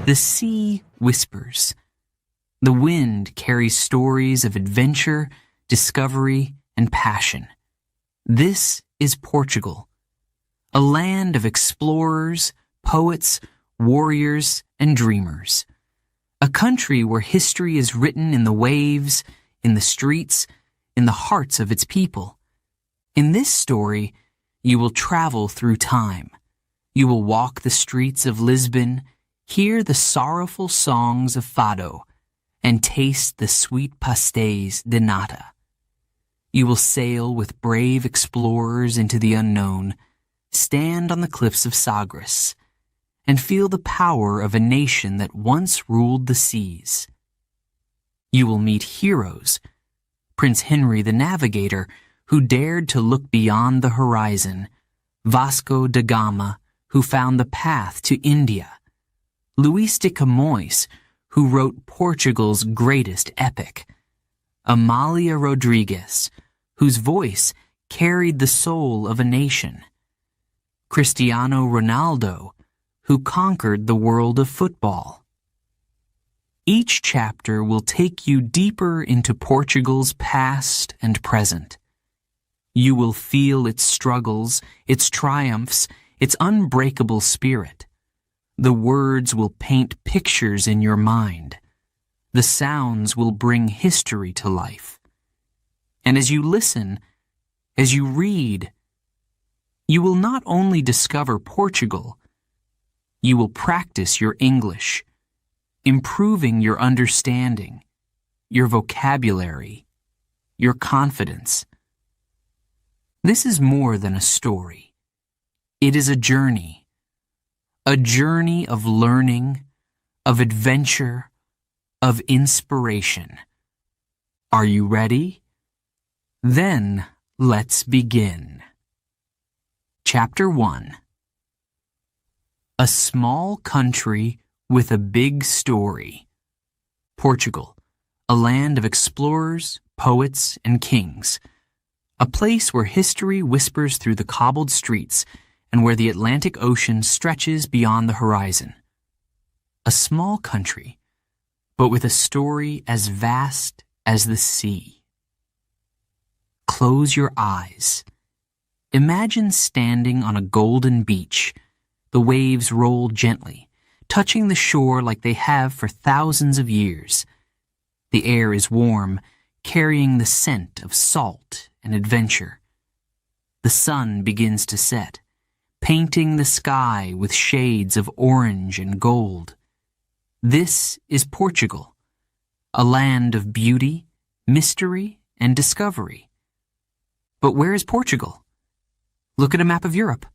The sea whispers. The wind carries stories of adventure, discovery, and passion. This is Portugal, a land of explorers, poets, warriors, and dreamers. A country where history is written in the waves, in the streets, in the hearts of its people. In this story, you will travel through time. You will walk the streets of Lisbon, hear the sorrowful songs of Fado, and taste the sweet pastéis de nata. You will sail with brave explorers into the unknown, stand on the cliffs of Sagres, and feel the power of a nation that once ruled the seas. You will meet heroes, Prince Henry the Navigator, who dared to look beyond the horizon, Vasco da Gama, who found the path to India, Luis de Camões, who wrote Portugal's greatest epic, Amalia Rodrigues, whose voice carried the soul of a nation, Cristiano Ronaldo, who conquered the world of football. Each chapter will take you deeper into Portugal's past and present. You will feel its struggles, its triumphs, its unbreakable spirit. The words will paint pictures in your mind. The sounds will bring history to life. And as you listen, as you read, you will not only discover Portugal, you will practice your English, improving your understanding, your vocabulary, your confidence. This is more than a story. It is a journey of learning, of adventure, of inspiration. Are you ready? Then let's begin. Chapter 1. A small country with a big story. Portugal, a land of explorers, poets, and kings. A place where history whispers through the cobbled streets and where the Atlantic Ocean stretches beyond the horizon. A small country, but with a story as vast as the sea. Close your eyes. Imagine standing on a golden beach. The waves roll gently, touching the shore like they have for thousands of years. The air is warm, carrying the scent of salt and adventure. The sun begins to set, painting the sky with shades of orange and gold. This is Portugal, a land of beauty, mystery, and discovery. But where is Portugal? Look at a map of Europe.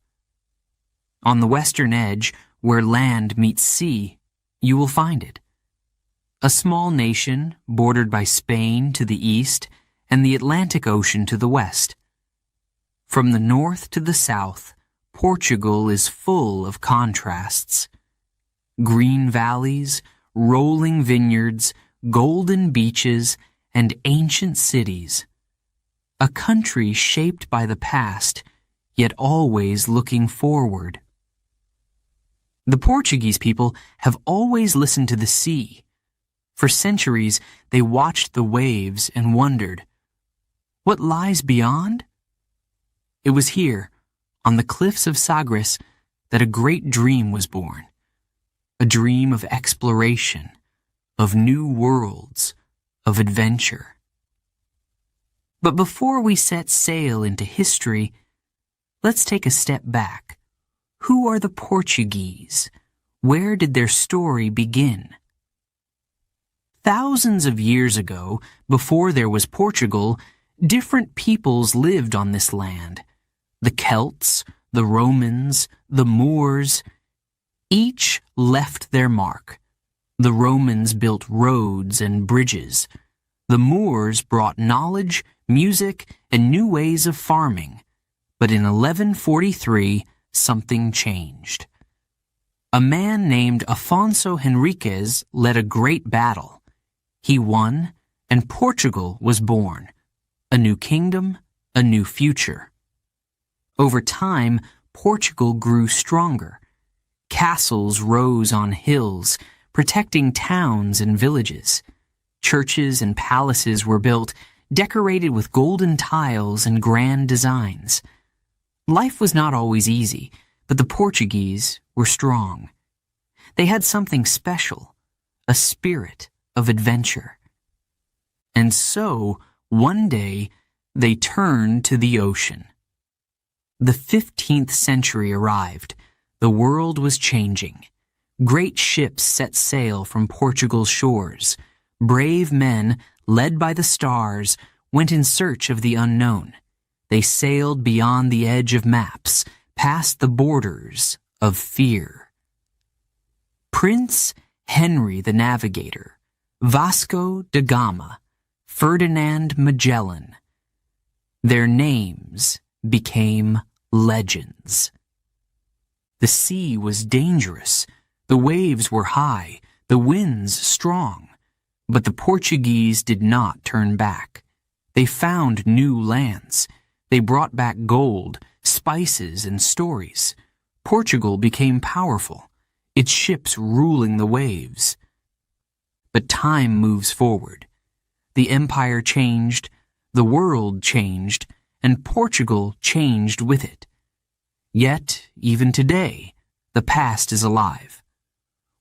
On the western edge, where land meets sea, you will find it. A small nation bordered by Spain to the east and the Atlantic Ocean to the west. From the north to the south, Portugal is full of contrasts. Green valleys, rolling vineyards, golden beaches, and ancient cities. A country shaped by the past, yet always looking forward. The Portuguese people have always listened to the sea. For centuries, they watched the waves and wondered, what lies beyond? It was here, on the cliffs of Sagres, that a great dream was born. A dream of exploration, of new worlds, of adventure. But before we set sail into history, let's take a step back. Who are the Portuguese? Where did their story begin? Thousands of years ago, before there was Portugal, different peoples lived on this land. The Celts, the Romans, the Moors. Each left their mark. The Romans built roads and bridges. The Moors brought knowledge, music, and new ways of farming. But in 1143, something changed. A man named Afonso Henriques led a great battle. He won, and Portugal was born. A new kingdom, a new future. Over time, Portugal grew stronger. Castles rose on hills, protecting towns and villages. Churches and palaces were built, decorated with golden tiles and grand designs. Life was not always easy, but the Portuguese were strong. They had something special, a spirit of adventure. And so, one day, they turned to the ocean. The 15th century arrived. The world was changing. Great ships set sail from Portugal's shores. Brave men, led by the stars, went in search of the unknown. They sailed beyond the edge of maps, past the borders of fear. Prince Henry the Navigator, Vasco da Gama, Ferdinand Magellan. Their names became legends. The sea was dangerous, the waves were high, the winds strong, but the Portuguese did not turn back. They found new lands. They brought back gold, spices, and stories. Portugal became powerful, its ships ruling the waves. But time moves forward. The empire changed, the world changed, and Portugal changed with it. Yet, even today, the past is alive.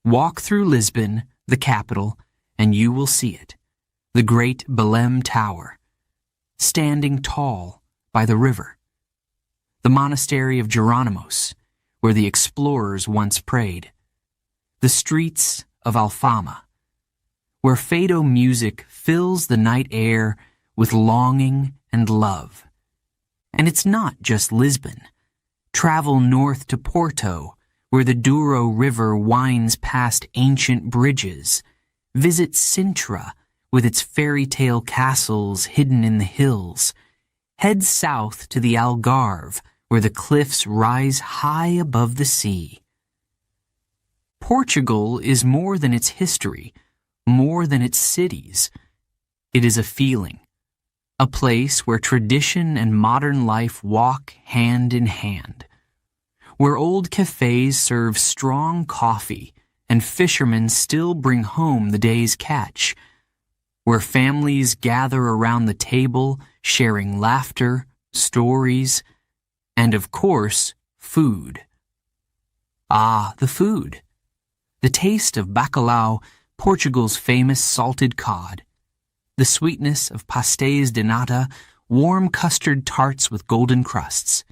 Walk through Lisbon, the capital, and you will see it, the great Belém Tower, standing tall by the river. The monastery of Jerónimos, where the explorers once prayed. The streets of Alfama, where fado music fills the night air with longing and love. And it's not just Lisbon. Travel north to Porto, where the Douro River winds past ancient bridges. Visit Sintra, with its fairy tale castles hidden in the hills. Head south to the Algarve, where the cliffs rise high above the sea. Portugal is more than its history, more than its cities. It is a feeling, a place where tradition and modern life walk hand in hand, where old cafes serve strong coffee and fishermen still bring home the day's catch, where families gather around the table sharing laughter, stories, and of course, food. Ah, the food. The taste of bacalhau, Portugal's famous salted cod. The sweetness of pastéis de nata, warm custard tarts with golden crusts.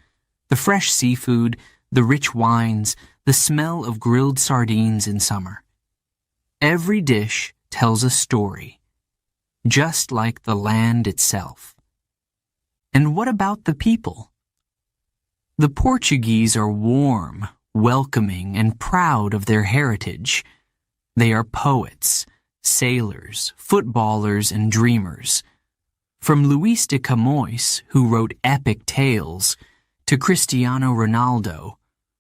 The fresh seafood, the rich wines, the smell of grilled sardines in summer. Every dish tells a story, just like the land itself. And what about the people? The Portuguese are warm, welcoming, and proud of their heritage. They are poets, sailors, footballers, and dreamers. From Luis de Camões, who wrote epic tales, to Cristiano Ronaldo,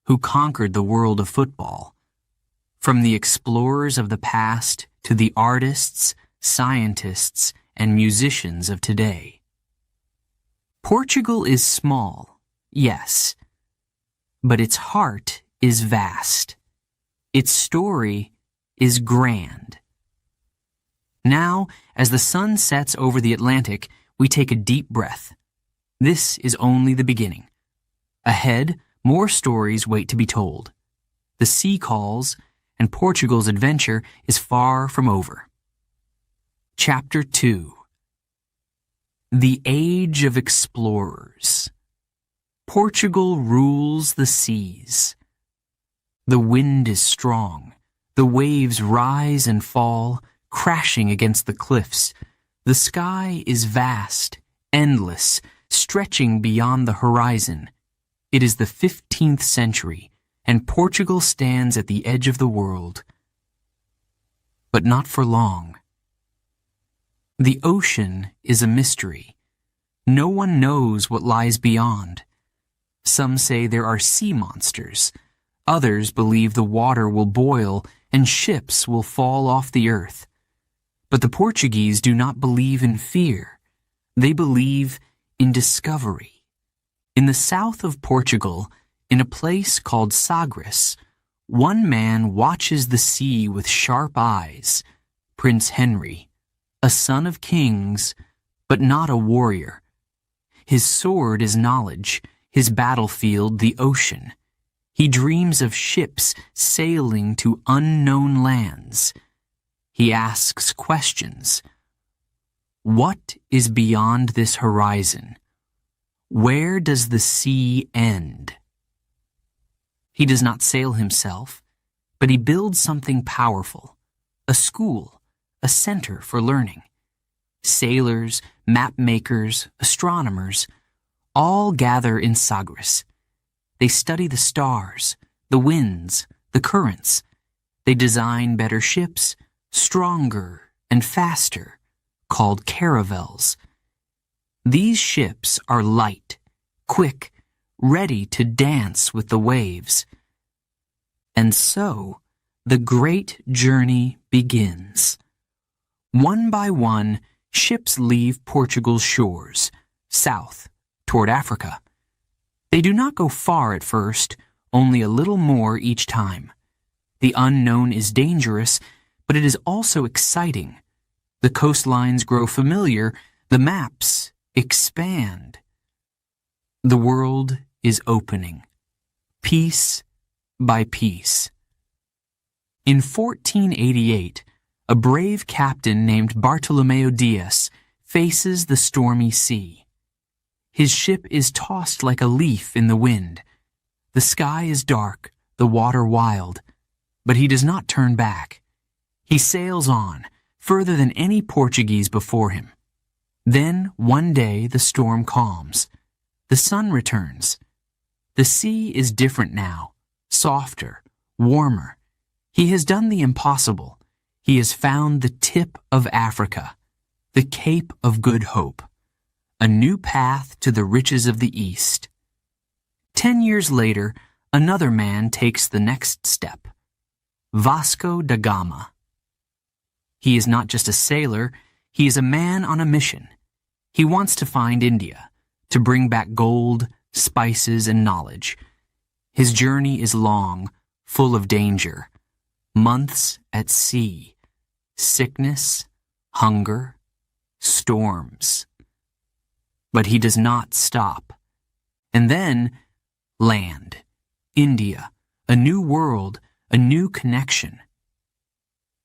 who conquered the world of football. From the explorers of the past to the artists, scientists, and musicians of today. Portugal is small, yes, but its heart is vast. Its story is grand. Now, as the sun sets over the Atlantic, we take a deep breath. This is only the beginning. Ahead, more stories wait to be told. The sea calls, and Portugal's adventure is far from over. Chapter 2. The Age of Explorers. Portugal rules the seas. The wind is strong. The waves rise and fall, crashing against the cliffs. The sky is vast, endless, stretching beyond the horizon. It is the 15th century, and Portugal stands at the edge of the world. But not for long. The ocean is a mystery. No one knows what lies beyond. Some say there are sea monsters. Others believe the water will boil and ships will fall off the earth. But the Portuguese do not believe in fear. They believe in discovery. In the south of Portugal, in a place called Sagres, One man watches the sea with sharp eyes, Prince Henry, a son of kings, but not a warrior. His sword is knowledge, his battlefield the ocean. He dreams of ships sailing to unknown lands. He asks questions. What is beyond this horizon? Where does the sea end? He does not sail himself, but he builds something powerful, a school, a center for learning. Sailors, map makers, astronomers, all gather in Sagres. They study the stars, the winds, the currents. They design better ships, stronger and faster, called caravels. These ships are light, quick, ready to dance with the waves. And so, the great journey begins. One by one, ships leave Portugal's shores, south, toward Africa. They do not go far at first, only a little more each time. The unknown is dangerous, but it is also exciting. The coastlines grow familiar, the maps expand. The world is opening, piece by piece. In 1488, a brave captain named Bartolomeo Diaz faces the stormy sea. His ship is tossed like a leaf in the wind. The sky is dark, the water wild, but he does not turn back. He sails on, further than any Portuguese before him. Then, one day, the storm calms. The sun returns. The sea is different now, softer, warmer. He has done the impossible. He has found the tip of Africa, the Cape of Good Hope, a new path to the riches of the East. 10 years later, another man takes the next step, Vasco da Gama. He is not just a sailor, he is a man on a mission. He wants to find India, to bring back gold, spices, and knowledge. His journey is long, full of danger, months at sea, sickness, hunger, storms. But he does not stop. And then, land, India, a new world, a new connection.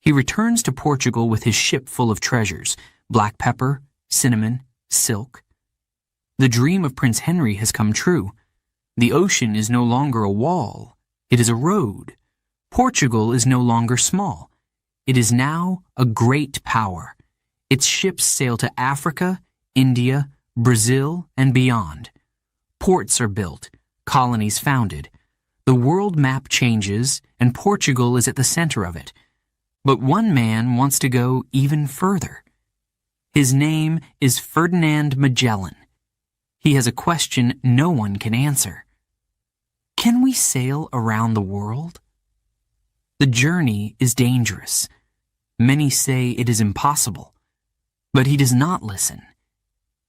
He returns to Portugal with his ship full of treasures, black pepper, cinnamon, silk. The dream of Prince Henry has come true. The ocean is no longer a wall, it is a road. Portugal is no longer small. It is now a great power. Its ships sail to Africa, India, Brazil, and beyond. Ports are built, colonies founded. The world map changes, and Portugal is at the center of it. But one man wants to go even further. His name is Ferdinand Magellan. He has a question no one can answer. Can we sail around the world? The journey is dangerous. Many say it is impossible. But he does not listen.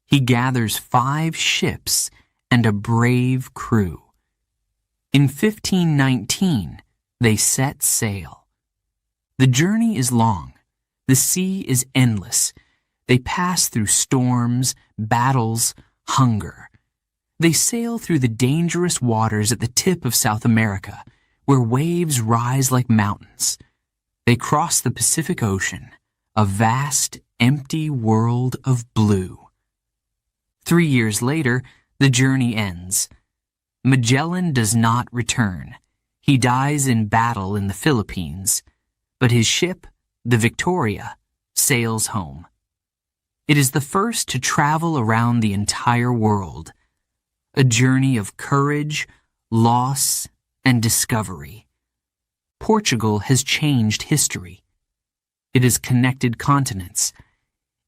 He gathers 5 ships and a brave crew. In 1519, they set sail. The journey is long. The sea is endless. They pass through storms, battles, hunger. They sail through the dangerous waters at the tip of South America, where waves rise like mountains. They cross the Pacific Ocean, a vast, empty world of blue. 3 years later, the journey ends. Magellan does not return. He dies in battle in the Philippines, but his ship, the Victoria, sails home. It is the first to travel around the entire world, a journey of courage, loss, and discovery. Portugal has changed history. It has connected continents.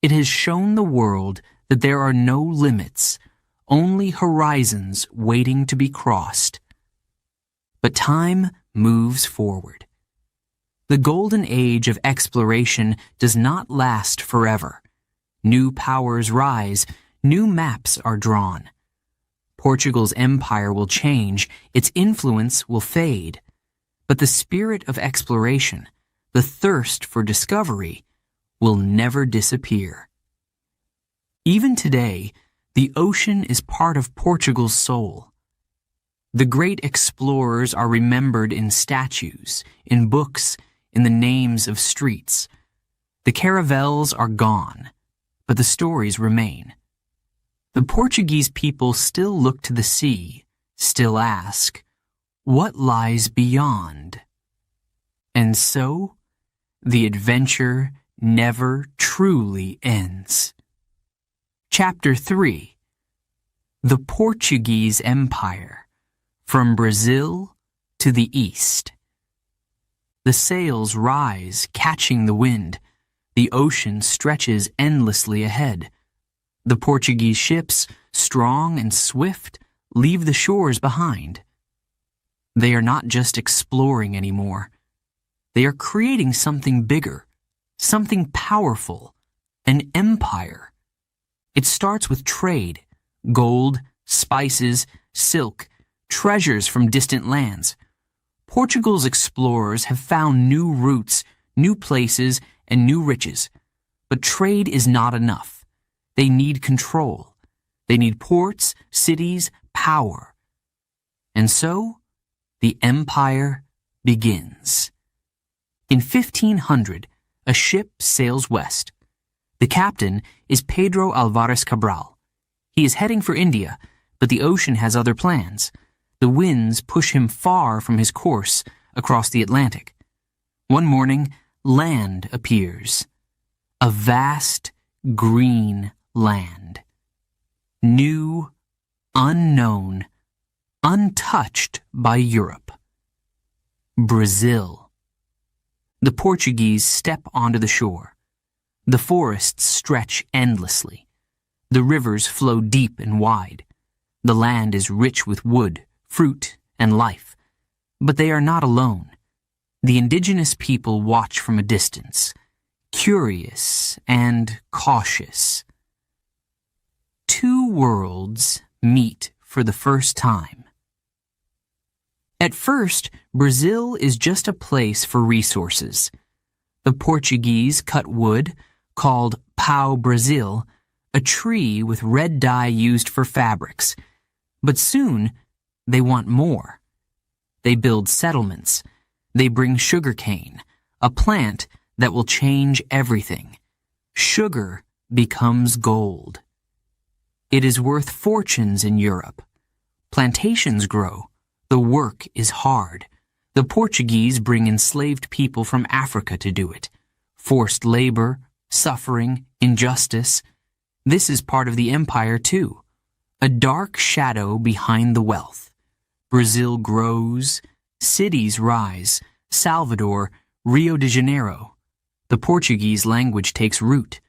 It has shown the world that there are no limits, only horizons waiting to be crossed. But time moves forward. The golden age of exploration does not last forever. New powers rise, new maps are drawn. Portugal's empire will change, its influence will fade. But the spirit of exploration, the thirst for discovery, will never disappear. Even today, the ocean is part of Portugal's soul. The great explorers are remembered in statues, in books, in the names of streets. The caravels are gone, but the stories remain. The Portuguese people still look to the sea, still ask, what lies beyond? And so, the adventure never truly ends. Chapter 3. The Portuguese Empire, from Brazil to the East. The sails rise, catching the wind. The ocean stretches endlessly ahead. The Portuguese ships, strong and swift, leave the shores behind. They are not just exploring anymore. They are creating something bigger, something powerful, an empire. It starts with trade, gold, spices, silk, treasures from distant lands. Portugal's explorers have found new routes, new places, and new riches. But trade is not enough. They need control. They need ports, cities, power. And so, the empire begins. In 1500, a ship sails west. The captain is Pedro Alvarez Cabral. He is heading for India, but the ocean has other plans. The winds push him far from his course across the Atlantic. One morning, land appears. A vast, green land. New, unknown, untouched by Europe. Brazil. The Portuguese step onto the shore. The forests stretch endlessly. The rivers flow deep and wide. The land is rich with wood, fruit, and life. But they are not alone. The indigenous people watch from a distance, curious and cautious. Two worlds meet for the first time. At first, Brazil is just a place for resources. The Portuguese cut wood, called pau-brasil, a tree with red dye used for fabrics. But soon, they want more. They build settlements. They bring sugarcane, a plant that will change everything. Sugar becomes gold. It is worth fortunes in Europe. Plantations grow. The work is hard. The Portuguese bring enslaved people from Africa to do it. Forced labor, suffering, injustice. This is part of the empire too. A dark shadow behind the wealth. Brazil grows. Cities rise. Salvador, Rio de Janeiro. The Portuguese language takes root.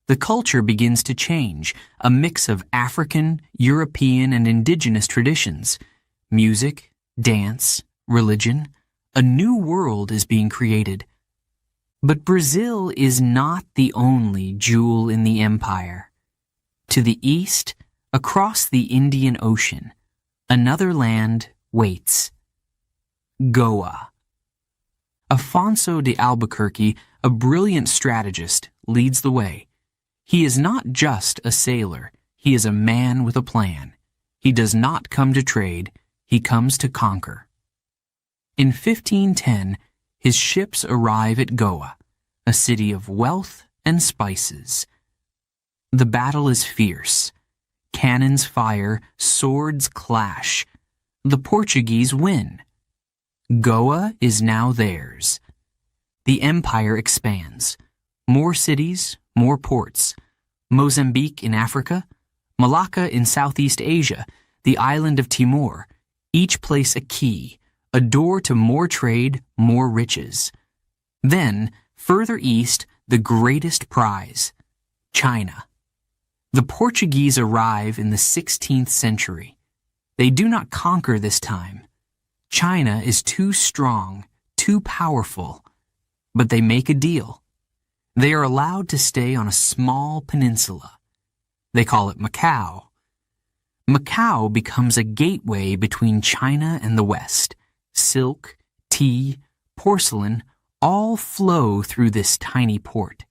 The culture begins to change, a mix of African, European, and indigenous traditions. Music, dance, religion. A new world is being created. But Brazil is not the only jewel in the empire. To the east, across the Indian Ocean, another land waits. Goa. Afonso de Albuquerque, a brilliant strategist, leads the way. He is not just a sailor. He is a man with a plan. He does not come to trade. He comes to conquer. In 1510, his ships arrive at Goa, a city of wealth and spices. The battle is fierce. Cannons fire, swords clash. The Portuguese win. Goa is now theirs. The empire expands. More cities, more ports. Mozambique in Africa, Malacca in Southeast Asia, the island of Timor, each place a key, a door to more trade, more riches. Then, further east, the greatest prize, China. The Portuguese arrive in the 16th century. They do not conquer this time. China is too strong, too powerful, but they make a deal. They are allowed to stay on a small peninsula. They call it Macau. Macau becomes a gateway between China and the West. Silk, tea, porcelain, all flow through this tiny port.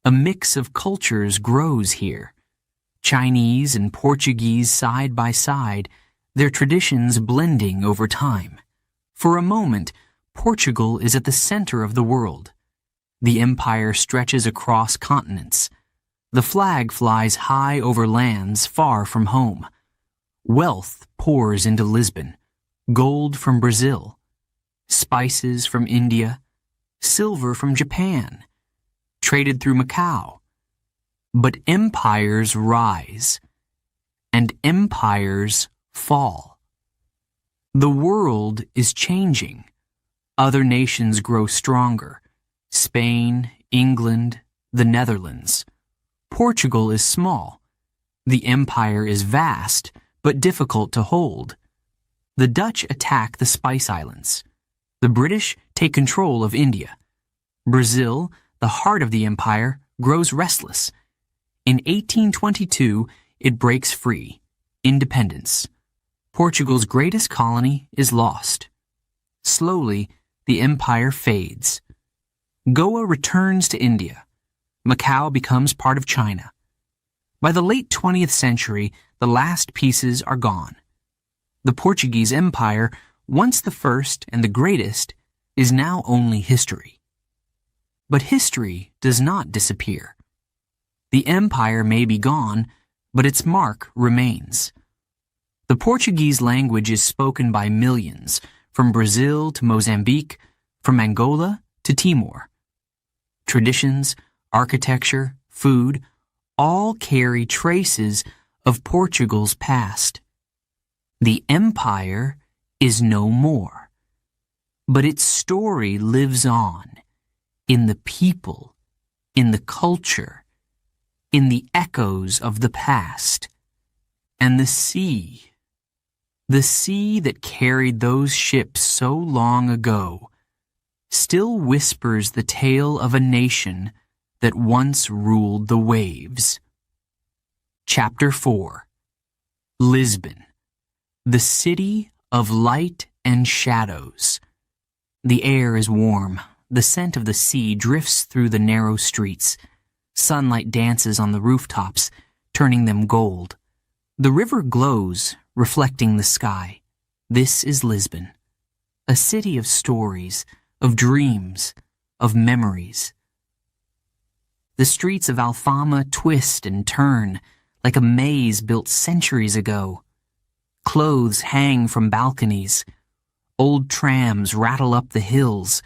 A mix of cultures grows here. Chinese and Portuguese side by side, their traditions blending over time. For a moment, Portugal is at the center of the world. The empire stretches across continents. The flag flies high over lands far from home. Wealth pours into Lisbon, gold from Brazil, spices from India, silver from Japan, traded through Macau. But empires rise, and empires fall. The world is changing. Other nations grow stronger. Spain, England, the Netherlands. Portugal is small. The empire is vast, but difficult to hold. The Dutch attack the Spice Islands. The British take control of India. Brazil, the heart of the empire, grows restless. In 1822, it breaks free. Independence. Portugal's greatest colony is lost. Slowly, the empire fades. Goa returns to India. Macau becomes part of China. By the late 20th century, the last pieces are gone. The Portuguese Empire, once the first and the greatest, is now only history. But history does not disappear. The empire may be gone, but its mark remains. The Portuguese language is spoken by millions, from Brazil to Mozambique, from Angola to Timor. Traditions, architecture, food, all carry traces of Portugal's past. The empire is no more, but its story lives on in the people, in the culture, in the echoes of the past. And the sea that carried those ships so long ago, still whispers the tale of a nation that once ruled the waves. Chapter 4. Lisbon, the city of light and shadows. The air is warm. The scent of the sea drifts through the narrow streets. Sunlight dances on the rooftops, turning them gold. The river glows, reflecting the sky. This is Lisbon, a city of stories, of dreams, of memories. The streets of Alfama twist and turn like a maze built centuries ago. Clothes hang from balconies. Old trams rattle up the hills.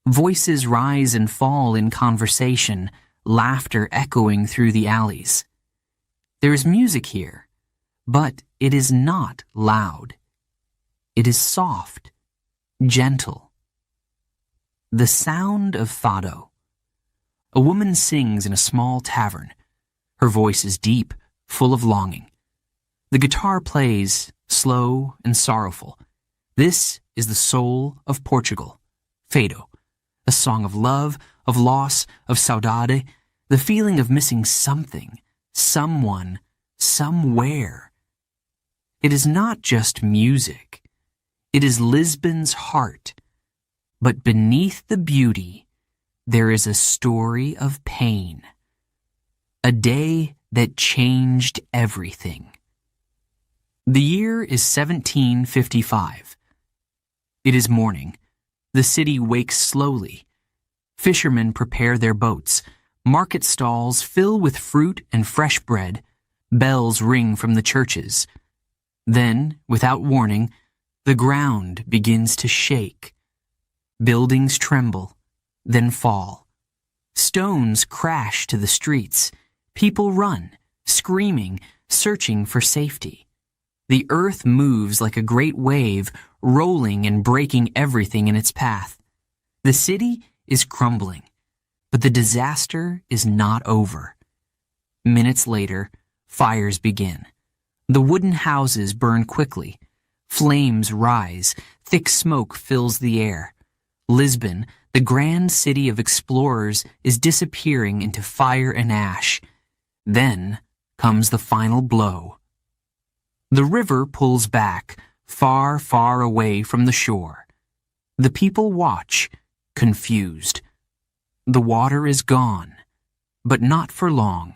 Voices rise and fall in conversation, laughter echoing through the alleys. There is music here, but it is not loud. It is soft, gentle. The sound of fado. A woman sings in a small tavern. Her voice is deep, full of longing. The guitar plays, slow and sorrowful. This is the soul of Portugal, fado, a song of love, of loss, of saudade, the feeling of missing something, someone, somewhere. It is not just music. It is Lisbon's heart. But beneath the beauty, there is a story of pain. A day that changed everything. The year is 1755. It is morning. The city wakes slowly. Fishermen prepare their boats. Market stalls fill with fruit and fresh bread. Bells ring from the churches. Then, without warning, the ground begins to shake. Buildings tremble, then fall. Stones crash to the streets. People run, screaming, searching for safety. The earth moves like a great wave, rolling and breaking everything in its path. The city is crumbling, but the disaster is not over. Minutes later, fires begin. The wooden houses burn quickly. Flames rise. Thick smoke fills the air. Lisbon, the grand city of explorers, is disappearing into fire and ash. Then comes the final blow. The river pulls back, far, far away from the shore. The people watch, confused. The water is gone, but not for long.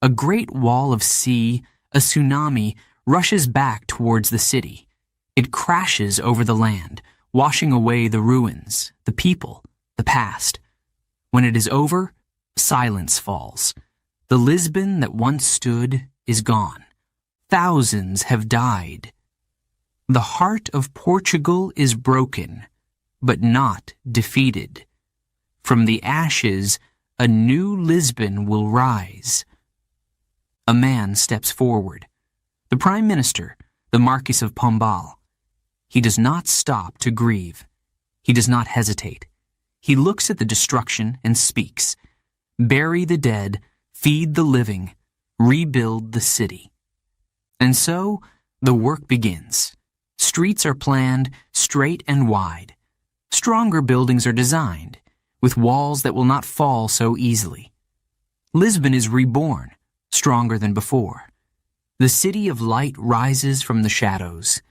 A great wall of sea, a tsunami, rushes back towards the city. It crashes over the land, washing away the ruins, the people, the past. When it is over, silence falls. The Lisbon that once stood is gone. Thousands have died. The heart of Portugal is broken, but not defeated. From the ashes, a new Lisbon will rise. A man steps forward. The Prime Minister, the Marquis of Pombal. He does not stop to grieve. He does not hesitate. He looks at the destruction and speaks. Bury the dead, feed the living, rebuild the city. And so, the work begins. Streets are planned straight and wide. Stronger buildings are designed, with walls that will not fall so easily. Lisbon is reborn, stronger than before. The city of light rises from the shadows.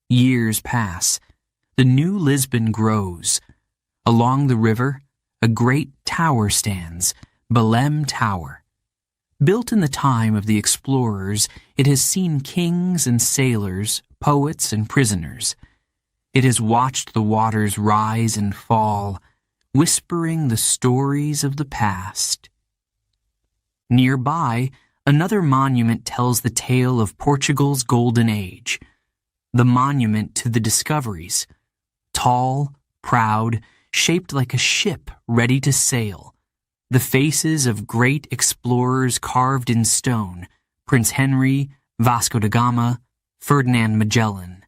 Years pass. The new Lisbon grows. Along the river, a great tower stands, Belém Tower. Built in the time of the explorers, it has seen kings and sailors, poets and prisoners. It has watched the waters rise and fall, whispering the stories of the past. Nearby, another monument tells the tale of Portugal's golden age. The monument to the discoveries. Tall, proud, shaped like a ship ready to sail. The faces of great explorers carved in stone, Prince Henry, Vasco da Gama, Ferdinand Magellan.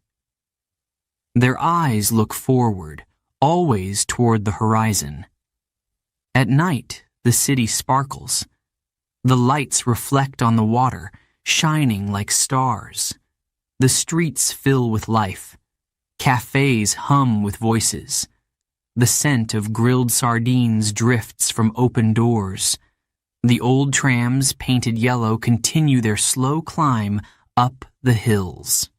Their eyes look forward, always toward the horizon. At night, the city sparkles. The lights reflect on the water, shining like stars. The streets fill with life. Cafes hum with voices. The scent of grilled sardines drifts from open doors. The old trams, painted yellow, continue their slow climb up the hills.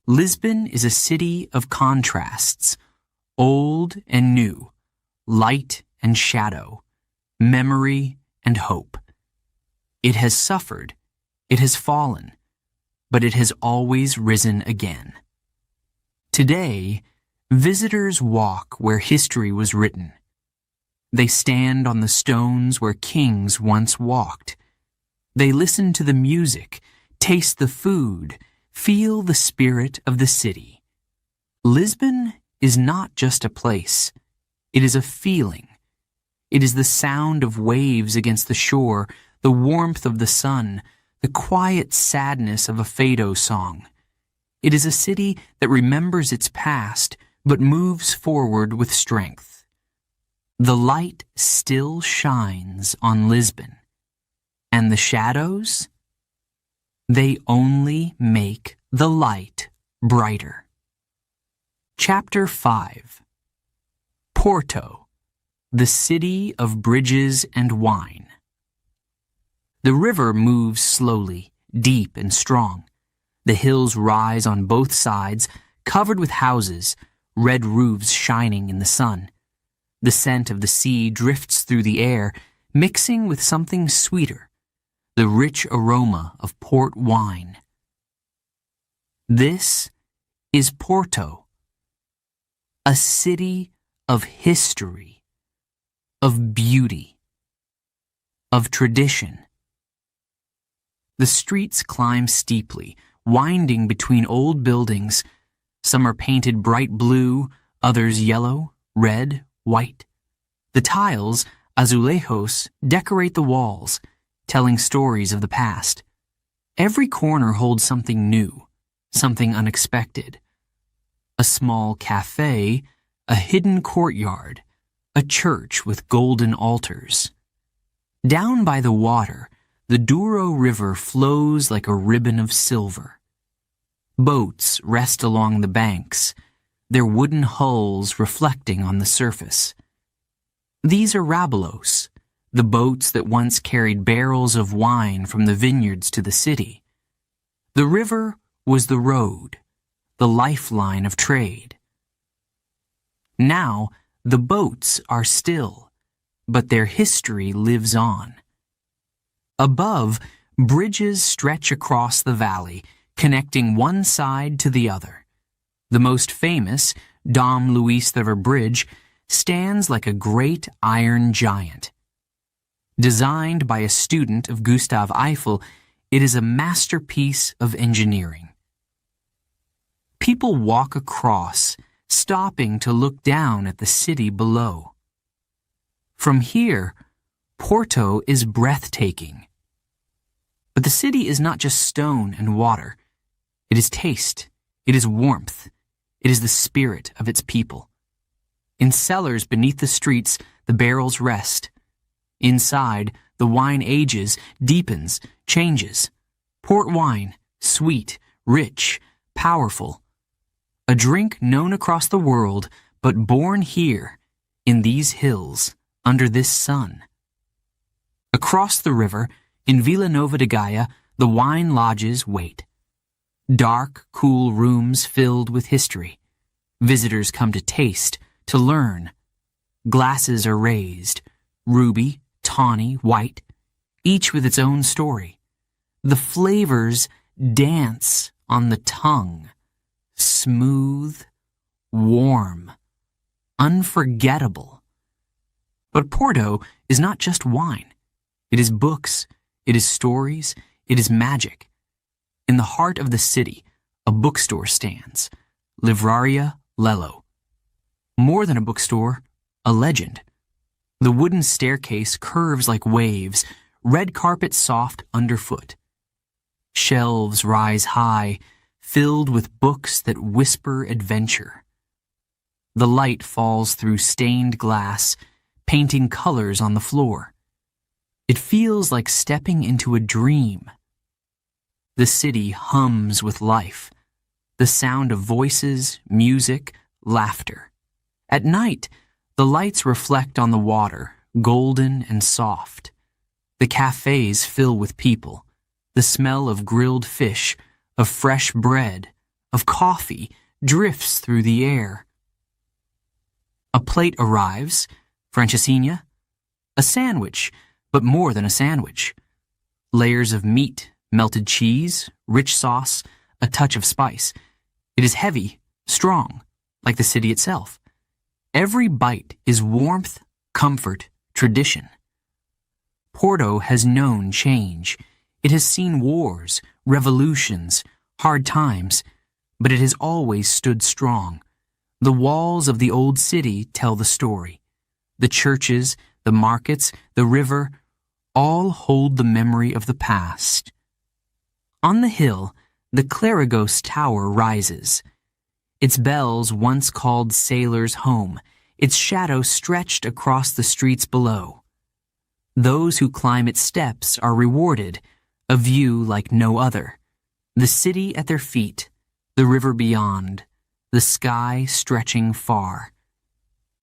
Lisbon is a city of contrasts, old and new, light and shadow, memory and hope. It has suffered, it has fallen, but it has always risen again. Today, visitors walk where history was written. They stand on the stones where kings once walked. They listen to the music, taste the food, feel the spirit of the city. Lisbon is not just a place. It is a feeling. It is the sound of waves against the shore, the warmth of the sun, the quiet sadness of a fado song. It is a city that remembers its past, but moves forward with strength. The light still shines on Lisbon, and the shadows, they only make the light brighter. Chapter 5. Porto, the city of bridges and wine. The river moves slowly, deep and strong. The hills rise on both sides, covered with houses, red roofs shining in the sun. The scent of the sea drifts through the air, mixing with something sweeter, the rich aroma of port wine. This is Porto, a city of history, of beauty, of tradition. The streets climb steeply, winding between old buildings. Some are painted bright blue, others yellow, red, white. The tiles, azulejos, decorate the walls, telling stories of the past. Every corner holds something new, something unexpected. A small cafe, a hidden courtyard, a church with golden altars. Down by the water, the Douro River flows like a ribbon of silver. Boats rest along the banks, their wooden hulls reflecting on the surface. These are rabelos, the boats that once carried barrels of wine from the vineyards to the city. The river was the road, the lifeline of trade. Now, the boats are still, but their history lives on. Above, bridges stretch across the valley, connecting one side to the other. The most famous, Dom Luis River Bridge, stands like a great iron giant. Designed by a student of Gustav Eiffel, it is a masterpiece of engineering. People walk across, stopping to look down at the city below. From here, Porto is breathtaking. But the city is not just stone and water. It is taste. It is warmth. It is the spirit of its people. In cellars beneath the streets, the barrels rest. Inside, the wine ages, deepens, changes. Port wine, sweet, rich, powerful. A drink known across the world, but born here, in these hills, under this sun. Across the river, in Vila Nova de Gaia, the wine lodges wait. Dark, cool rooms filled with history. Visitors come to taste, to learn. Glasses are raised, ruby, tawny, white, each with its own story. The flavors dance on the tongue. Smooth, warm, unforgettable. But Porto is not just wine. It is books, it is stories, it is magic. In the heart of the city, a bookstore stands, Livraria Lello. More than a bookstore, a legend. The wooden staircase curves like waves, red carpet soft underfoot. Shelves rise high, filled with books that whisper adventure. The light falls through stained glass, painting colors on the floor. It feels like stepping into a dream. The city hums with life, the sound of voices, music, laughter. At night, the lights reflect on the water, golden and soft. The cafes fill with people, the smell of grilled fish, of fresh bread, of coffee drifts through the air. A plate arrives, francesinha, a sandwich, but more than a sandwich. Layers of meat, melted cheese, rich sauce, a touch of spice. It is heavy, strong, like the city itself. Every bite is warmth, comfort, tradition. Porto has known change. It has seen wars, revolutions, hard times, but it has always stood strong. The walls of the old city tell the story. The churches, the markets, the river, all hold the memory of the past. On the hill, the Clerigos Tower rises. Its bells once called sailors home, its shadow stretched across the streets below. Those who climb its steps are rewarded, a view like no other. The city at their feet, the river beyond, the sky stretching far.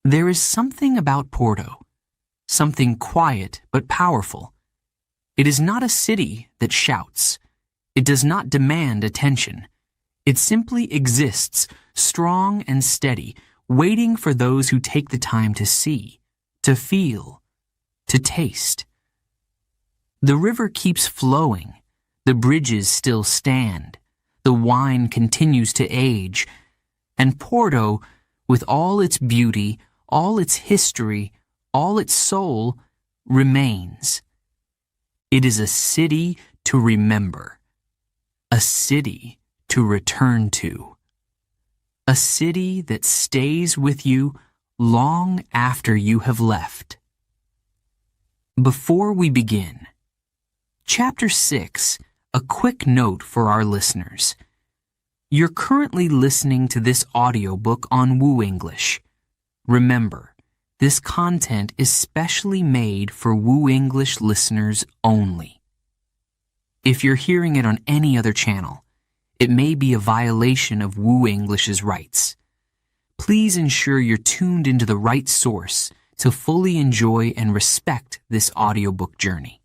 There is something about Porto, something quiet but powerful. It is not a city that shouts. It does not demand attention. It simply exists, strong and steady, waiting for those who take the time to see, to feel, to taste. The river keeps flowing. The bridges still stand. The wine continues to age. And Porto, with all its beauty, all its history, all its soul, remains. It is a city to remember. A city to return to. A city that stays with you long after you have left. Before we begin, Chapter 6, a quick note for our listeners. You're currently listening to this audiobook on WooEnglish. Remember, this content is specially made for WooEnglish listeners only. If you're hearing it on any other channel, it may be a violation of WooEnglish's rights. Please ensure you're tuned into the right source to fully enjoy and respect this audiobook journey.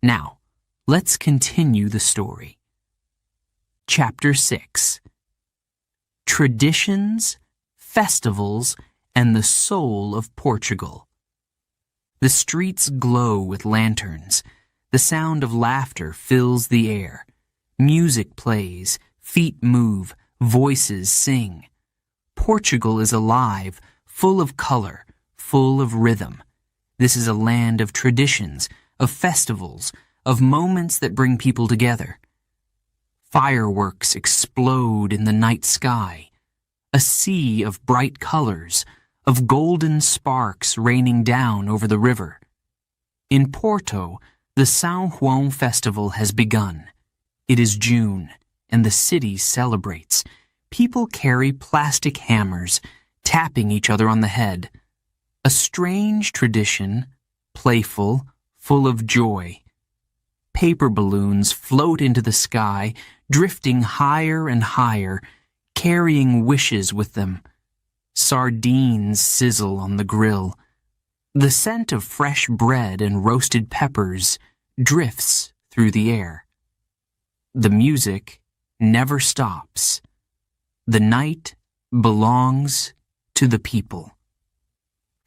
Now, let's continue the story. Chapter 6. Traditions festivals, and the soul of Portugal. The streets glow with lanterns. The sound of laughter fills the air. Music plays, feet move, voices sing. Portugal is alive, full of color, full of rhythm. This is a land of traditions, of festivals, of moments that bring people together. Fireworks explode in the night sky. A sea of bright colors, of golden sparks raining down over the river. In Porto, the São João festival has begun. It is June, and the city celebrates. People carry plastic hammers, tapping each other on the head. A strange tradition, playful, full of joy. Paper balloons float into the sky, drifting higher and higher, carrying wishes with them. Sardines sizzle on the grill. The scent of fresh bread and roasted peppers drifts through the air. The music never stops. The night belongs to the people.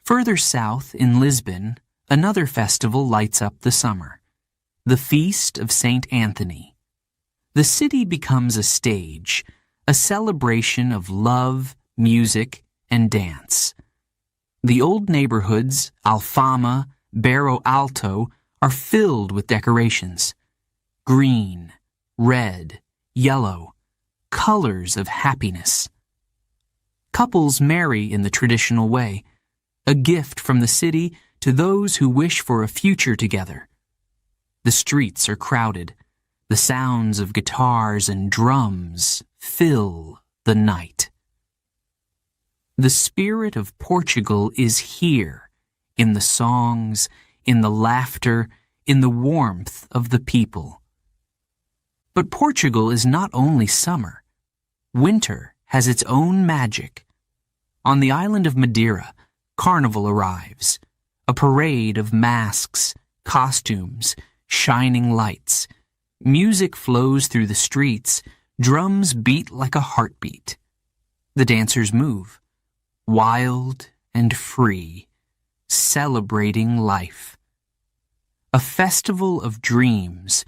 Further south in Lisbon, another festival lights up the summer. The Feast of St. Anthony. The city becomes a stage, a celebration of love, music, and dance. The old neighborhoods, Alfama, Barro Alto, are filled with decorations. Green, red, yellow, colors of happiness. Couples marry in the traditional way, a gift from the city to those who wish for a future together. The streets are crowded. The sounds of guitars and drums fill the night. The spirit of Portugal is here, in the songs, in the laughter, in the warmth of the people. But Portugal is not only summer. Winter has its own magic. On the island of Madeira, Carnival arrives, a parade of masks, costumes, shining lights. Music flows through the streets, drums beat like a heartbeat. The dancers move, wild and free, celebrating life. A festival of dreams,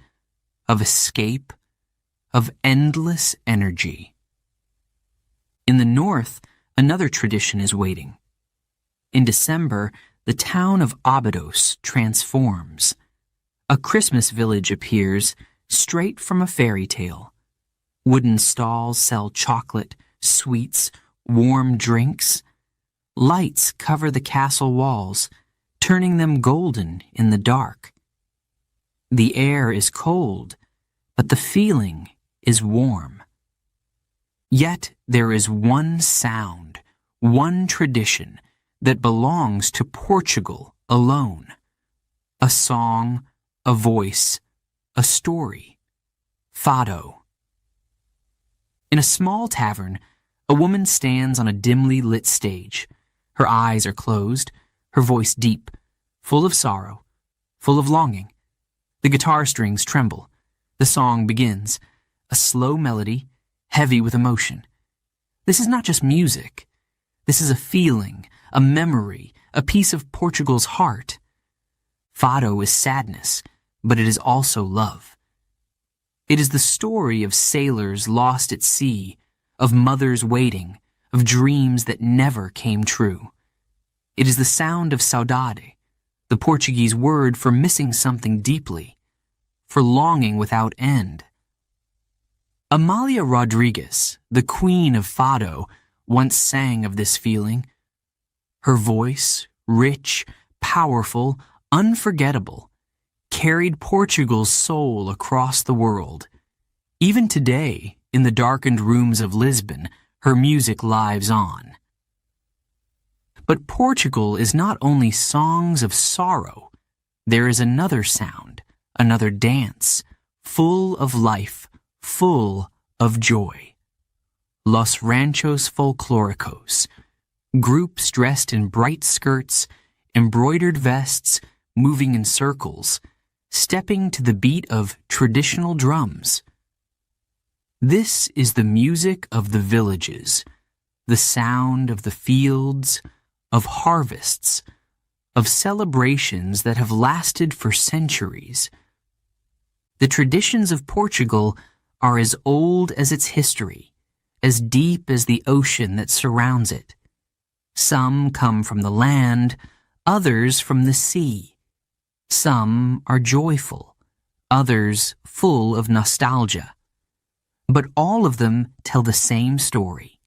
of escape, of endless energy. In the north, another tradition is waiting. In December, the town of Abados transforms. A Christmas village appears, straight from a fairy tale. Wooden stalls sell chocolate, sweets, warm drinks. Lights cover the castle walls, turning them golden in the dark. The air is cold, but the feeling is warm. Yet there is one sound, one tradition that belongs to Portugal alone. A song, a voice, a story. Fado. In a small tavern, a woman stands on a dimly lit stage. Her eyes are closed, her voice deep, full of sorrow, full of longing. The guitar strings tremble. The song begins, a slow melody, heavy with emotion. This is not just music. This is a feeling, a memory, a piece of Portugal's heart. Fado is sadness, but it is also love. It is the story of sailors lost at sea, of mothers waiting, of dreams that never came true. It is the sound of saudade, the Portuguese word for missing something deeply, for longing without end. Amalia Rodrigues, the queen of Fado, once sang of this feeling. Her voice, rich, powerful, unforgettable, carried Portugal's soul across the world. Even today, in the darkened rooms of Lisbon, her music lives on. But Portugal is not only songs of sorrow. There is another sound, another dance, full of life, full of joy. Los Ranchos Folclóricos, groups dressed in bright skirts, embroidered vests, moving in circles, stepping to the beat of traditional drums. This is the music of the villages, the sound of the fields, of harvests, of celebrations that have lasted for centuries. The traditions of Portugal are as old as its history, as deep as the ocean that surrounds it. Some come from the land, others from the sea. Some are joyful, others full of nostalgia. But all of them tell the same story,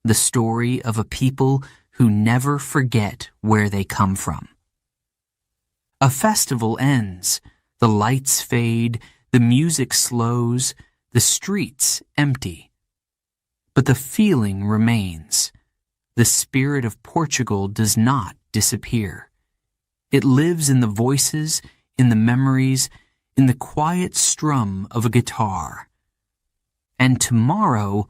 the story of a people who never forget where they come from. A festival ends, the lights fade, the music slows, the streets empty. But the feeling remains. The spirit of Portugal does not disappear. It lives in the voices, in the memories, in the quiet strum of a guitar. And tomorrow,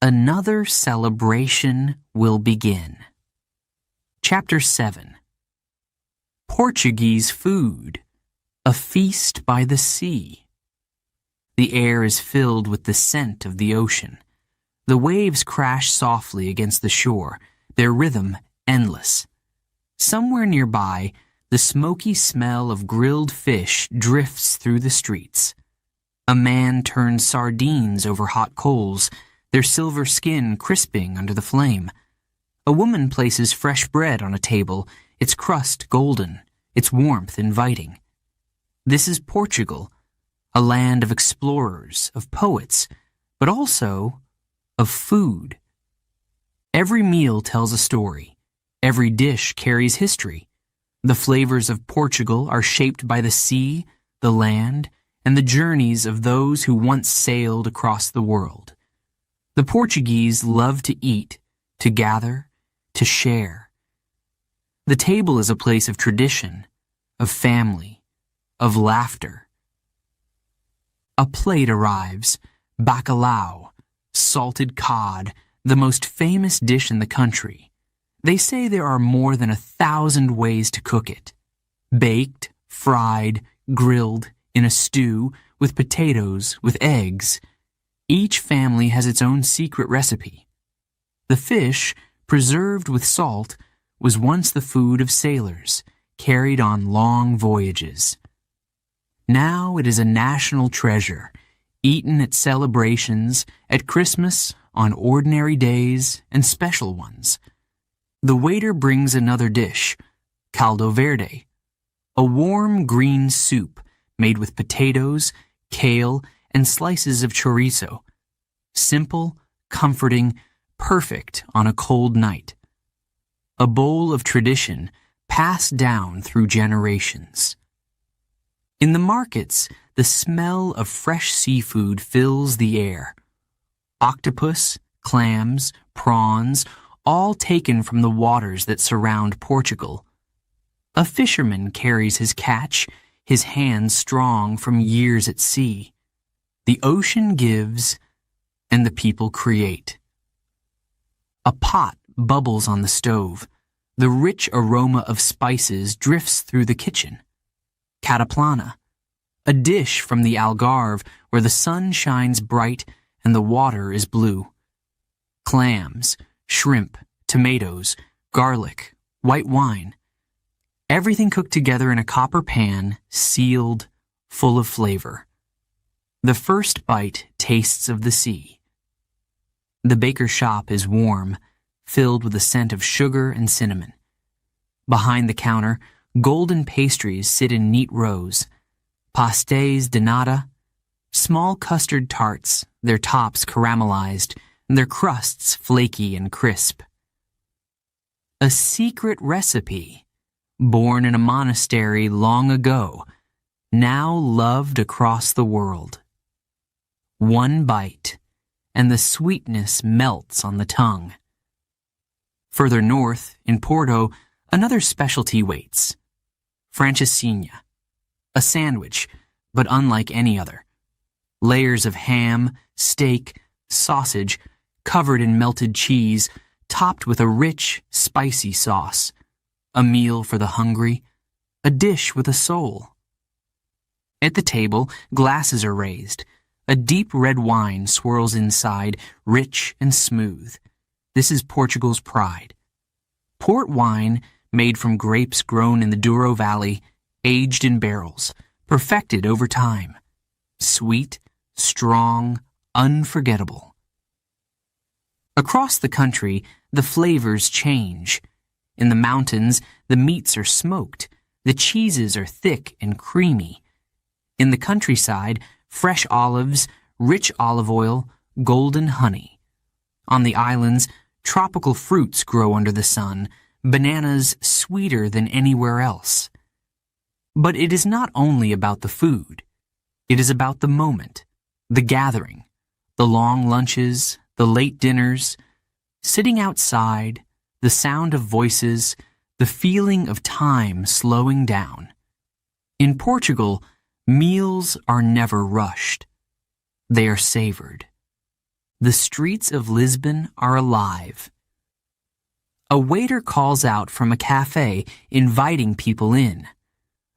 another celebration will begin. Chapter 7. Portuguese food, a feast by the sea. The air is filled with the scent of the ocean. The waves crash softly against the shore, their rhythm endless. Somewhere nearby, the smoky smell of grilled fish drifts through the streets. A man turns sardines over hot coals, their silver skin crisping under the flame. A woman places fresh bread on a table, its crust golden, its warmth inviting. This is Portugal, a land of explorers, of poets, but also of food. Every meal tells a story. Every dish carries history. The flavors of Portugal are shaped by the sea, the land, and the journeys of those who once sailed across the world. The Portuguese love to eat, to gather, to share. The table is a place of tradition, of family, of laughter. A plate arrives, bacalhau, salted cod, the most famous dish in the country. They say there are more than 1,000 ways to cook it. Baked, fried, grilled, in a stew, with potatoes, with eggs. Each family has its own secret recipe. The fish, preserved with salt, was once the food of sailors, carried on long voyages. Now it is a national treasure, eaten at celebrations, at Christmas, on ordinary days, and special ones. The waiter brings another dish, caldo verde, a warm green soup made with potatoes, kale, and slices of chorizo. Simple, comforting, perfect on a cold night. A bowl of tradition passed down through generations. In the markets, the smell of fresh seafood fills the air. Octopus, clams, prawns, all taken from the waters that surround Portugal. A fisherman carries his catch, his hands strong from years at sea. The ocean gives, and the people create. A pot bubbles on the stove. The rich aroma of spices drifts through the kitchen. Cataplana, a dish from the Algarve where the sun shines bright and the water is blue. Clams, shrimp, tomatoes, garlic, white wine. Everything cooked together in a copper pan, sealed, full of flavor. The first bite tastes of the sea. The baker's shop is warm, filled with the scent of sugar and cinnamon. Behind the counter, golden pastries sit in neat rows. Pastéis de nata, small custard tarts, their tops caramelized, and their crusts flaky and crisp. A secret recipe, born in a monastery long ago, now loved across the world. One bite, and the sweetness melts on the tongue. Further north, in Porto, another specialty waits. Francesinha, a sandwich, but unlike any other. Layers of ham, steak, sausage, covered in melted cheese, topped with a rich, spicy sauce. A meal for the hungry, a dish with a soul. At the table, glasses are raised. A deep red wine swirls inside, rich and smooth. This is Portugal's pride. Port wine made from grapes grown in the Douro Valley, aged in barrels, perfected over time. Sweet, strong, unforgettable. Across the country, the flavors change. In the mountains, the meats are smoked, the cheeses are thick and creamy. In the countryside, fresh olives, rich olive oil, golden honey. On the islands, tropical fruits grow under the sun, bananas sweeter than anywhere else. But it is not only about the food. It is about the moment, the gathering, the long lunches, the late dinners, sitting outside, the sound of voices, the feeling of time slowing down. In Portugal, meals are never rushed. They are savored. The streets of Lisbon are alive. A waiter calls out from a cafe, inviting people in.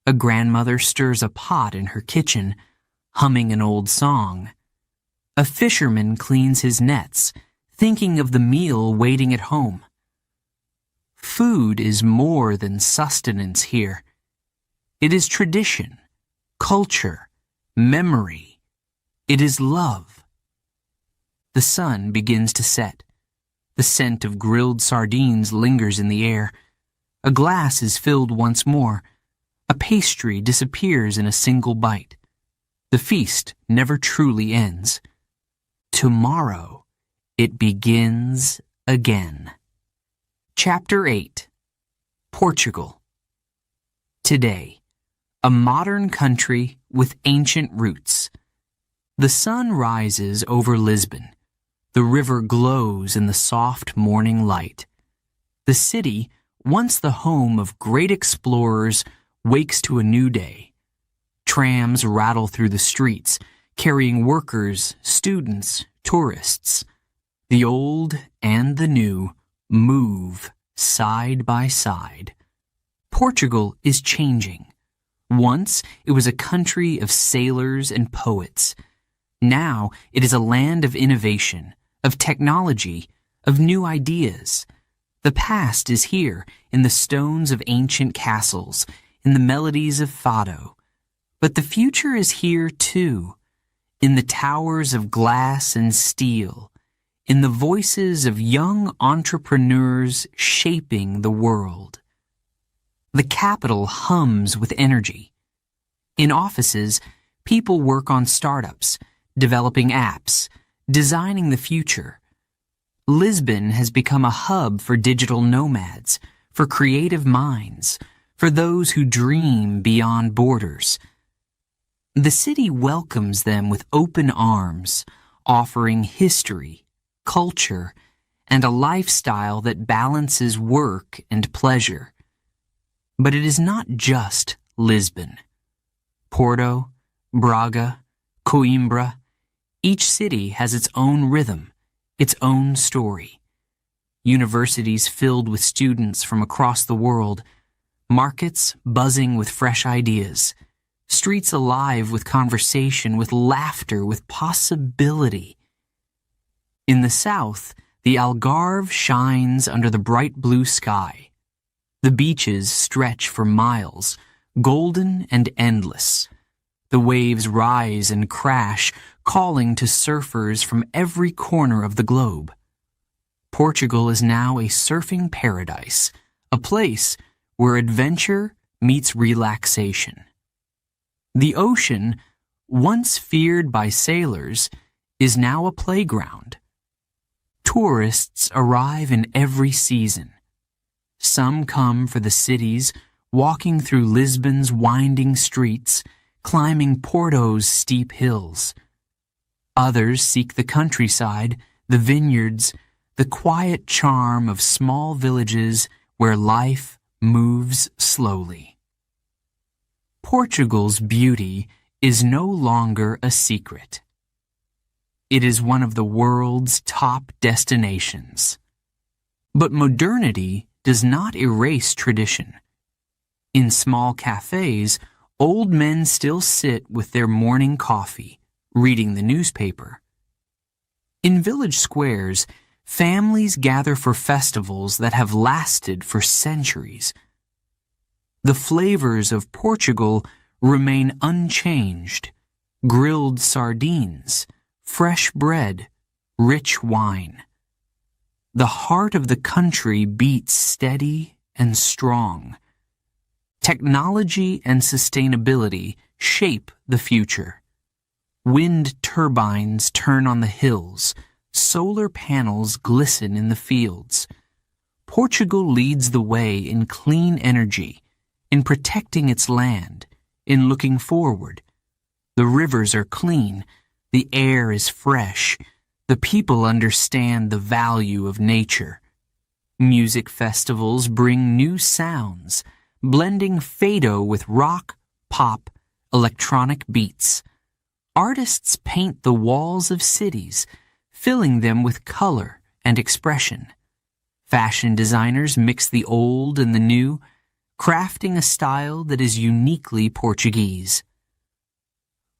A grandmother stirs a pot in her kitchen, humming an old song. A fisherman cleans his nets, thinking of the meal waiting at home. Food is more than sustenance here. It is tradition, culture, memory. It is love. The sun begins to set. The scent of grilled sardines lingers in the air. A glass is filled once more. A pastry disappears in a single bite. The feast never truly ends. Tomorrow, it begins again. Chapter 8. Portugal. Today, a modern country with ancient roots. The sun rises over Lisbon. The river glows in the soft morning light. The city, once the home of great explorers, wakes to a new day. Trams rattle through the streets, carrying workers, students, tourists. The old and the new move side by side. Portugal is changing. Once it was a country of sailors and poets. Now it is a land of innovation, of technology, of new ideas. The past is here in the stones of ancient castles, in the melodies of fado. But the future is here too, in the towers of glass and steel, in the voices of young entrepreneurs shaping the world. The capital hums with energy. In offices, people work on startups, developing apps, designing the future. Lisbon has become a hub for digital nomads, for creative minds, for those who dream beyond borders. The city welcomes them with open arms, offering history, culture, and a lifestyle that balances work and pleasure. But it is not just Lisbon. Porto, Braga, Coimbra, each city has its own rhythm, its own story. Universities filled with students from across the world, markets buzzing with fresh ideas, streets alive with conversation, with laughter, with possibility. In the south, the Algarve shines under the bright blue sky. The beaches stretch for miles, golden and endless. The waves rise and crash, calling to surfers from every corner of the globe. Portugal is now a surfing paradise, a place where adventure meets relaxation. The ocean, once feared by sailors, is now a playground. Tourists arrive in every season. Some come for the cities, walking through Lisbon's winding streets, climbing Porto's steep hills. Others seek the countryside, the vineyards, the quiet charm of small villages where life moves slowly. Portugal's beauty is no longer a secret. It is one of the world's top destinations. But modernity does not erase tradition. In small cafes, old men still sit with their morning coffee, reading the newspaper. In village squares, Families gather for festivals that have lasted for centuries. The flavors of Portugal remain unchanged: grilled sardines, fresh bread, rich wine. The heart of the country beats steady and strong. Technology and sustainability shape the future. Wind turbines turn on the hills. Solar panels glisten in the fields. Portugal leads the way in clean energy, in protecting its land, in looking forward. The rivers are clean. The air is fresh. The people understand the value of nature. Music festivals bring new sounds, blending fado with rock, pop, electronic beats. Artists paint the walls of cities, filling them with color and expression. Fashion designers mix the old and the new, crafting a style that is uniquely Portuguese.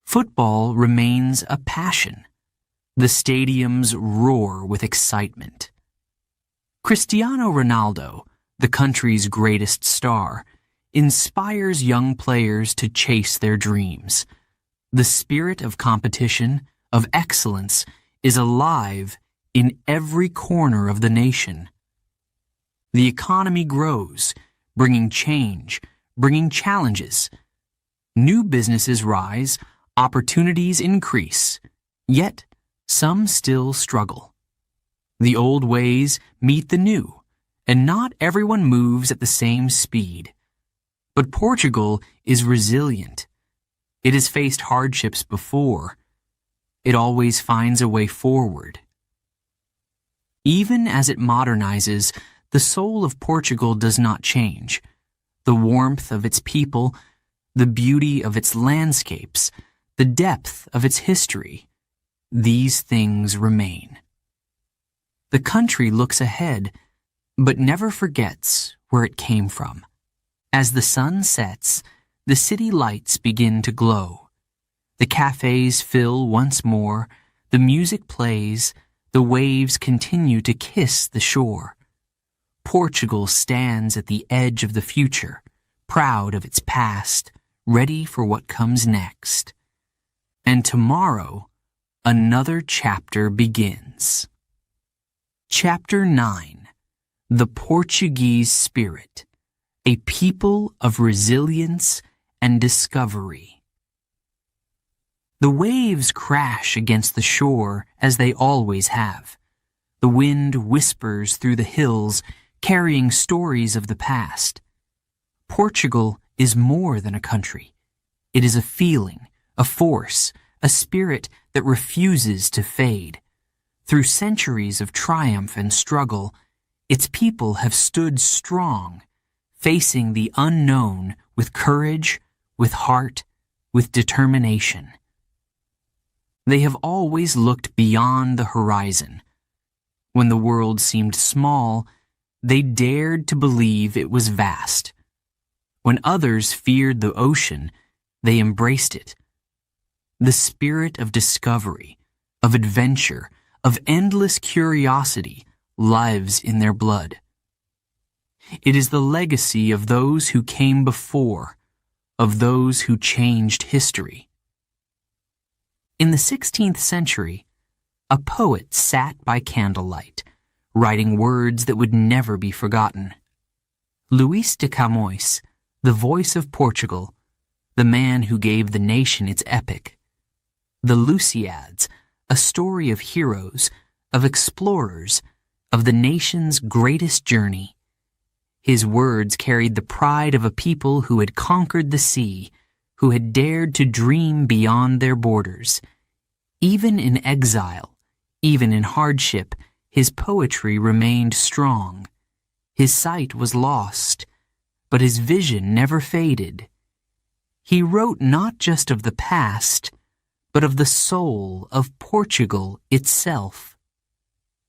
Football remains a passion. The stadiums roar with excitement. Cristiano Ronaldo, the country's greatest star, inspires young players to chase their dreams. The spirit of competition, of excellence, is alive in every corner of the nation. The economy grows, bringing change, bringing challenges. New businesses rise, opportunities increase, yet some still struggle. The old ways meet the new, and not everyone moves at the same speed. But Portugal is resilient. It has faced hardships before. It always finds a way forward. Even as it modernizes, the soul of Portugal does not change. The warmth of its people, the beauty of its landscapes, the depth of its history, these things remain. The country looks ahead, but never forgets where it came from. As the sun sets, the city lights begin to glow. The cafes fill once more, the music plays, the waves continue to kiss the shore. Portugal stands at the edge of the future, proud of its past, ready for what comes next. And tomorrow, another chapter begins. Chapter 9. The Portuguese Spirit, a people of resilience and discovery. The waves crash against the shore as they always have. The wind whispers through the hills, carrying stories of the past. Portugal is more than a country. It is a feeling, a force, a spirit that refuses to fade. Through centuries of triumph and struggle, its people have stood strong, facing the unknown with courage, with heart, with determination. They have always looked beyond the horizon. When the world seemed small, they dared to believe it was vast. When others feared the ocean, they embraced it. The spirit of discovery, of adventure, of endless curiosity lives in their blood. It is the legacy of those who came before, of those who changed history. In the 16th century, a poet sat by candlelight, writing words that would never be forgotten. Luís de Camões, the voice of Portugal, the man who gave the nation its epic. The Lusíads, a story of heroes, of explorers, of the nation's greatest journey. His words carried the pride of a people who had conquered the sea, who had dared to dream beyond their borders. Even in exile, even in hardship, his poetry remained strong. His sight was lost, but his vision never faded. He wrote not just of the past, but of the soul of Portugal itself.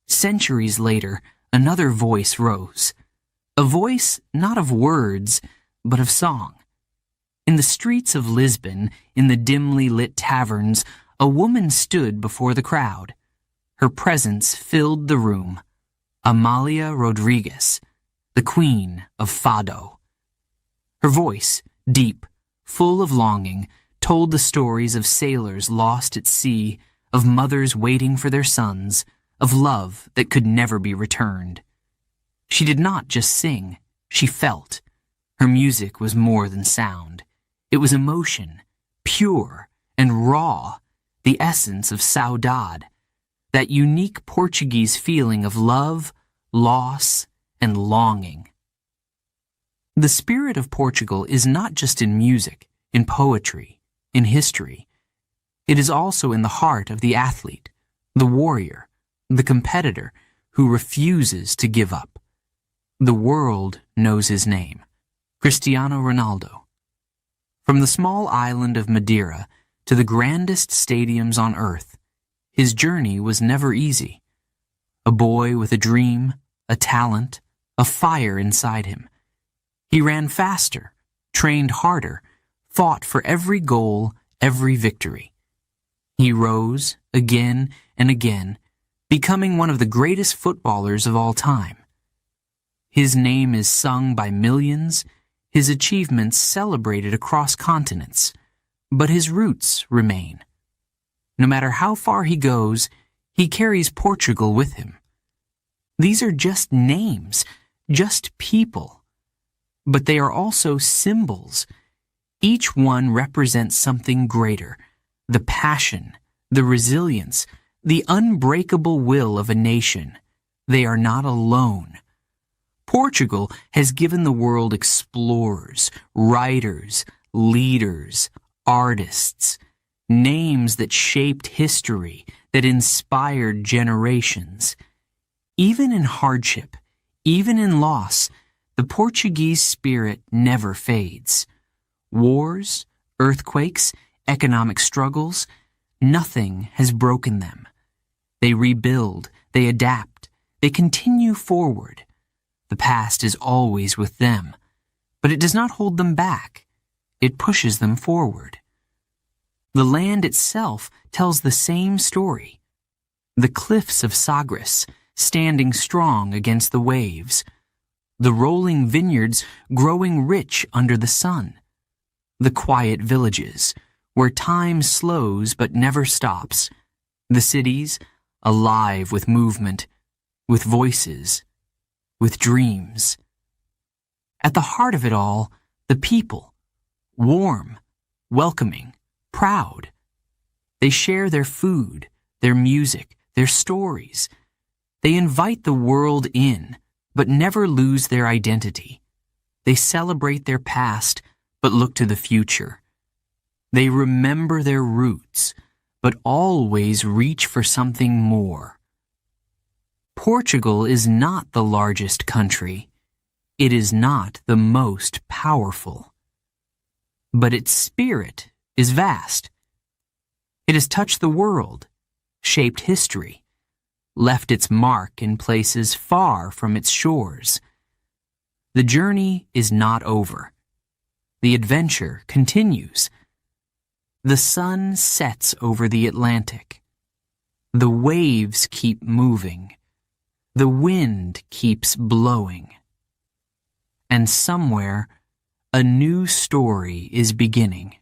Centuries later, another voice rose. A voice not of words, but of song. In the streets of Lisbon, in the dimly lit taverns, a woman stood before the crowd. Her presence filled the room. Amalia Rodriguez, the queen of Fado. Her voice, deep, full of longing, told the stories of sailors lost at sea, of mothers waiting for their sons, of love that could never be returned. She did not just sing, she felt. Her music was more than sound. It was emotion, pure and raw, the essence of saudade, that unique Portuguese feeling of love, loss, and longing. The spirit of Portugal is not just in music, in poetry, in history. It is also in the heart of the athlete, the warrior, the competitor who refuses to give up. The world knows his name, Cristiano Ronaldo. From the small island of Madeira to the grandest stadiums on earth, his journey was never easy. A boy with a dream, a talent, a fire inside him. He ran faster, trained harder, fought for every goal, every victory. He rose again and again, becoming one of the greatest footballers of all time. His name is sung by millions, his achievements celebrated across continents, but his roots remain. No matter how far he goes, he carries Portugal with him. These are just names, just people, but they are also symbols. Each one represents something greater, the passion, the resilience, the unbreakable will of a nation. They are not alone. Portugal has given the world explorers, writers, leaders, artists, names that shaped history, that inspired generations. Even in hardship, even in loss, the Portuguese spirit never fades. Wars, earthquakes, economic struggles, nothing has broken them. They rebuild, they adapt, they continue forward. The past is always with them, but it does not hold them back. It pushes them forward. The land itself tells the same story. The cliffs of Sagres, standing strong against the waves. The rolling vineyards growing rich under the sun. The quiet villages, where time slows but never stops. The cities, alive with movement, with voices, with dreams. At the heart of it all, the people, warm, welcoming, proud. They share their food, their music, their stories. They invite the world in, but never lose their identity. They celebrate their past, but look to the future. They remember their roots, but always reach for something more. Portugal is not the largest country. It is not the most powerful. But its spirit is vast. It has touched the world, shaped history, left its mark in places far from its shores. The journey is not over. The adventure continues. The sun sets over the Atlantic. The waves keep moving. The wind keeps blowing. And somewhere, a new story is beginning.